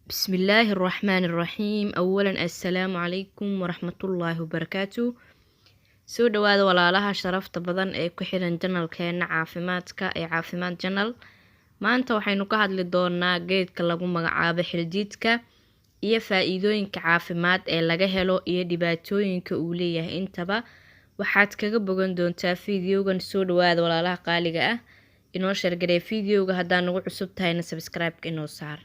بسم الله الرحمن الرحيم. أولا السلام عليكم ورحمة الله وبركاته. soo dhawaada walaalaha sharafta badan ee ku xiran janalkeena caafimaadka ee caafimaad janal. Maanta waxaynu ka hadli doonaa geedka lagu magacaabo xildiidka iyo faa'iidooyinka caafimaad ee laga helo iyo dhibaatooyinka uu leeyahay intaba. Waxaad kaga bogan doontaa fiidiyogan. Soo dhawaada walaalaha qaaliga ah, inoo shargaree fiidiyowga haddaan nagu cusub tahayna subscribe-ka inoo saar.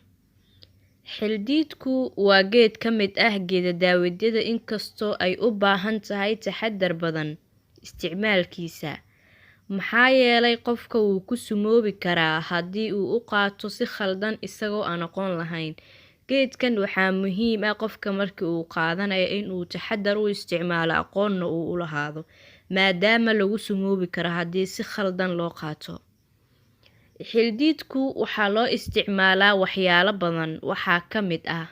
Xildiidku waa geed ka mid ah geeda daawadyada, inkastoo ay u baahan tahay taxaddar badan isticmaalkiisa, maxaa yeelay qofka wuu ku sumoobi karaa haddii uu u qaato si khaldan isagoo aan aqoon lahayn. Geedkan waxaa muhiim ah qofka markii uu qaadanayo inuu taxaddar u isticmaalo, aqoonna uu u lahaado, maadaama lagu sumoobi karo haddii si khaldan loo qaato. Xildiidku waxaa loo isticmaalaa waxyaalo badan. Waxaa ka mid ah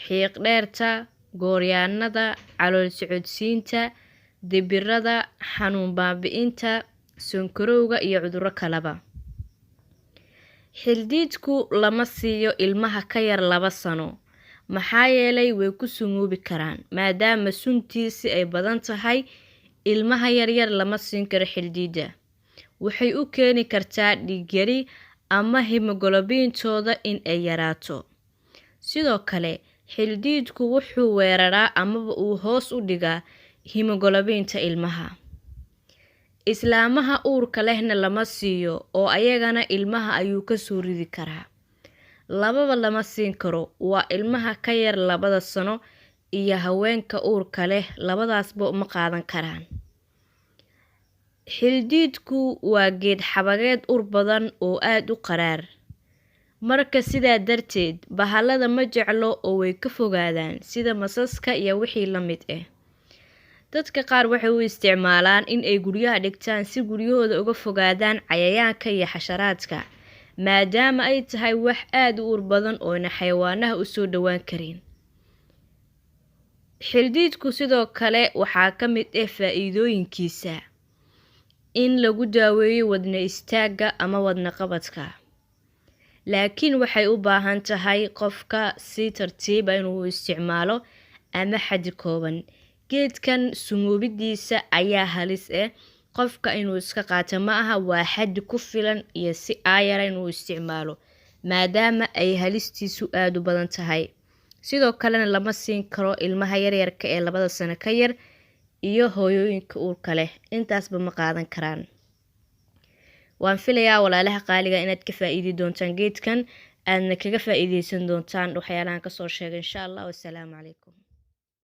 xiiq dheerta, gooryaanada, calool socodsiinta, dibirada, xanuun baabi'inta, sonkorowga iyo cudurro kaleba. Xildiidku lama siiyo ilmaha ka yar 2 sano, maxaa yeelay way ku sumoobi karaan, maadaama suntiisi ay badan tahay. Ilmaha yaryar lama siin karo xildiida, waxay u keeni kartaa dhiig yari ama hemoglobintooda in ay yaraato. Sidoo kale xildiidku wuxuu weeraraa amaba uu hoos u dhigaa hemoglobinta ilmaha. Islaamaha uurka lehna lama siiyo, oo ayagana ilmaha ayuu ka soo ridi karaa. Lababa lama siin karo, waa ilmaha ka yar 2 sano iyo haweenka uurka leh, labadaasba ma qaadan karaan. Xildiidku waa geed xabageed ur badan oo aad u qaraar, marka sidaa darteed bahalada ma jeclo oo way ka fogaadaan, sida masaska iyo wixii la mid ah. Dadka qaar waxay u isticmaalaan in ay guryaha dhigtaan si guryahooda uga fogaadaan cayayaanka iyo xasharaadka, maadaama ay tahay wax aad u ur badan oona xayawaanaha u soo dhowaan karin. Xildiidku sidoo kale waxaa ka mid ah faa'iidooyinkiisa in lagu daaweeyo wadne istaaga ama wadne qabadka, laakiin waxay u baahan tahay qofka si tartiib ah inuu isticmaalo ama xaddi kooban. Geedkan sumoobidiisa ayaa halis ah, qofka inuu iska qaato ma aha, waa xaddi ku filan iyo si aayara inuu isticmaalo, maadaama ay halistiisu aad u badan tahay. Sidoo kalena lama siin karo ilmaha yaryarka ee 2 sano ka yar iyo hooyooyinka uurka leh, intaasba ma qaadan karaan. Waan filayaa walaalaha qaaliga inaad ka faa'iidi doontaan geedkan, aadna kaga faa'iideysan doontaan waxyaalahan ka soo sheegay insha Allah. Wassalaamu calaykum.